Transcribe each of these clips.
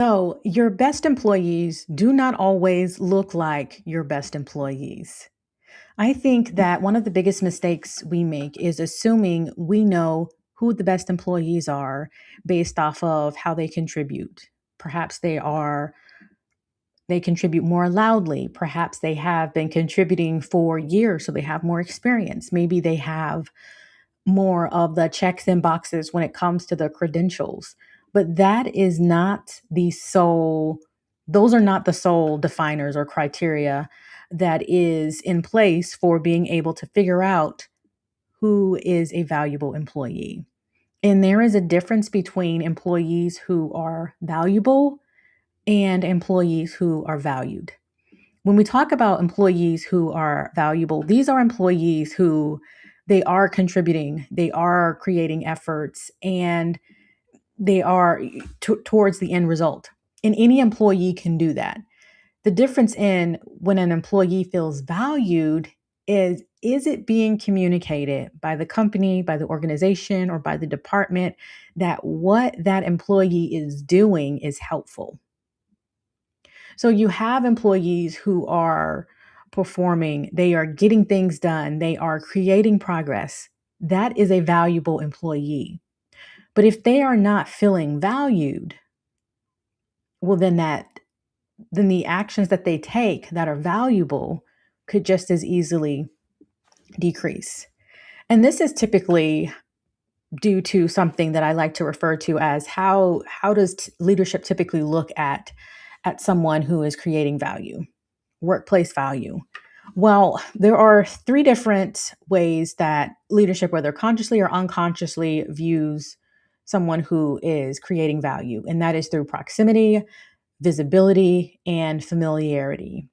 So, your best employees do not always look like your best employees. I think that one of the biggest mistakes we make is assuming we know who the best employees are based off of how they contribute. Perhaps they contribute more loudly. Perhaps they have been contributing for years, so they have more experience. Maybe they have more of the checks and boxes when it comes to the credentials. But that is not the sole, those are not the sole definers or criteria that is in place for being able to figure out who is a valuable employee. And there is a difference between employees who are valuable and employees who are valued. When we talk about employees who are valuable, these are employees who they are contributing, they are creating efforts, and they are towards the end result. And any employee can do that. The difference in when an employee feels valued is it being communicated by the company, by the organization, or by the department that what that employee is doing is helpful? So you have employees who are performing, they are getting things done, they are creating progress. That is a valuable employee. But if they are not feeling valued, well then the actions that they take that are valuable could just as easily decrease. And this is typically due to something that I like to refer to as how does leadership typically look at someone who is creating value, workplace value. Well, there are three different ways that leadership, whether consciously or unconsciously, views someone who is creating value, and that is through proximity, visibility, and familiarity.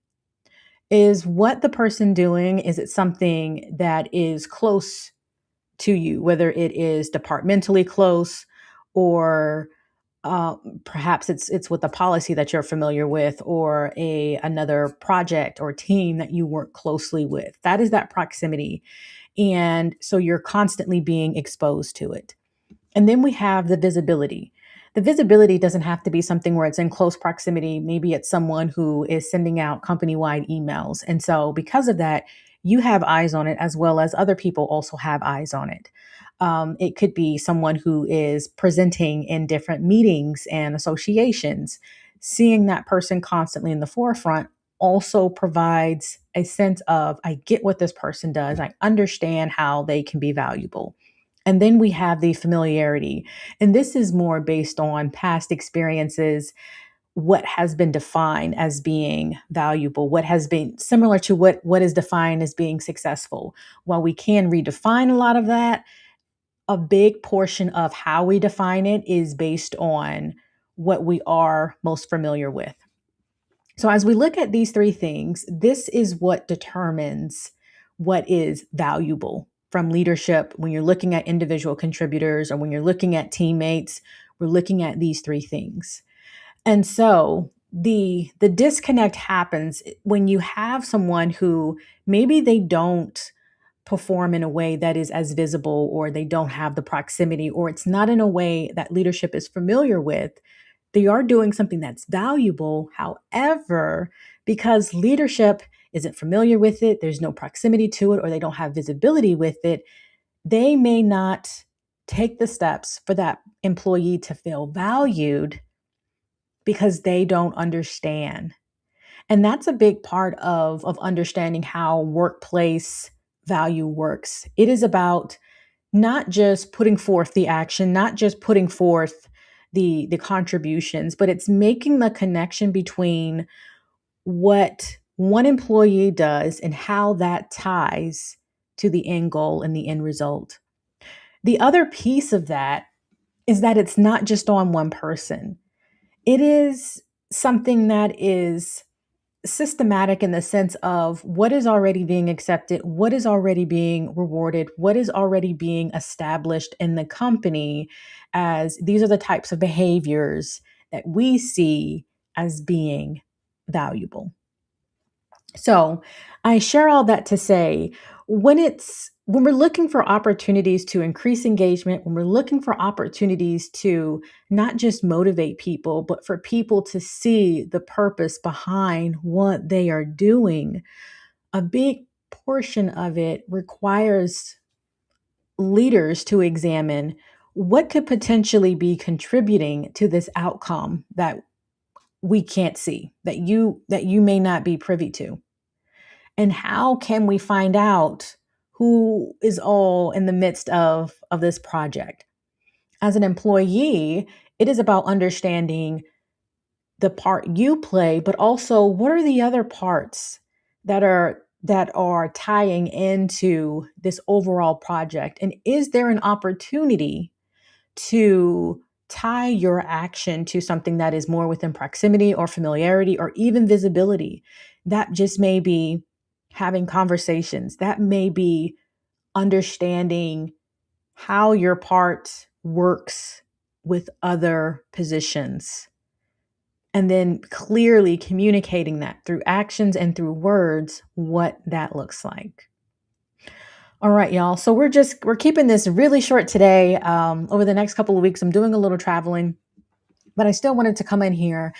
Is what the person doing, is it something that is close to you, whether it is departmentally close or perhaps it's with a policy that you're familiar with or a another project or team that you work closely with. That is that proximity. And so you're constantly being exposed to it. And then we have the visibility. The visibility doesn't have to be something where it's in close proximity. Maybe it's someone who is sending out company wide emails. And so, because of that, you have eyes on it as well as other people also have eyes on it. It could be someone who is presenting in different meetings and associations. Seeing that person constantly in the forefront also provides a sense of, I get what this person does, I understand how they can be valuable. And then we have the familiarity. And this is more based on past experiences, what has been defined as being valuable, what has been similar to what is defined as being successful. While we can redefine a lot of that, a big portion of how we define it is based on what we are most familiar with. So, as we look at these three things, this is what determines what is valuable from leadership. When you're looking at individual contributors or when you're looking at teammates, we're looking at these three things. And so the disconnect happens when you have someone who maybe they don't perform in a way that is as visible, or they don't have the proximity, or it's not in a way that leadership is familiar with. They are doing something that's valuable. However, because leadership isn't familiar with it, there's no proximity to it, or they don't have visibility with it, they may not take the steps for that employee to feel valued because they don't understand. And that's a big part of understanding how workplace value works. It is about not just putting forth the action, not just putting forth the contributions, but it's making the connection between what one employee does and how that ties to the end goal and the end result. The other piece of that is that it's not just on one person. It is something that is systematic in the sense of what is already being accepted, what is already being rewarded, what is already being established in the company as these are the types of behaviors that we see as being valuable. So I share all that to say when we're looking for opportunities to increase engagement, when we're looking for opportunities to not just motivate people, but for people to see the purpose behind what they are doing, a big portion of it requires leaders to examine what could potentially be contributing to this outcome that we can't see, that you may not be privy to. And how can we find out who is all in the midst of this project? As an employee, it is about understanding the part you play, but also what are the other parts that are tying into this overall project? And is there an opportunity to tie your action to something that is more within proximity or familiarity or even visibility? That just may be having conversations, that may be understanding how your part works with other positions, and then clearly communicating that through actions and through words, what that looks like. All right, y'all. So we're keeping this really short today. Over the next couple of weeks, I'm doing a little traveling, but I still wanted to come in here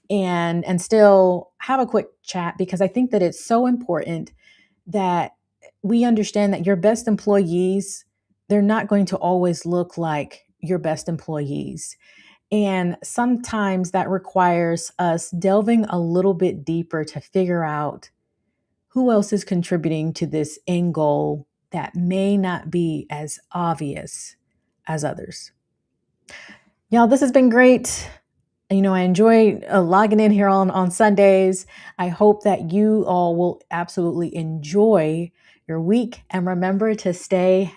and still have a quick chat because I think that it's so important that we understand that your best employees, they're not going to always look like your best employees. And sometimes that requires us delving a little bit deeper to figure out who else is contributing to this end goal that may not be as obvious as others. Y'all, this has been great. I enjoy logging in here on Sundays. I hope that you all will absolutely enjoy your week and remember to stay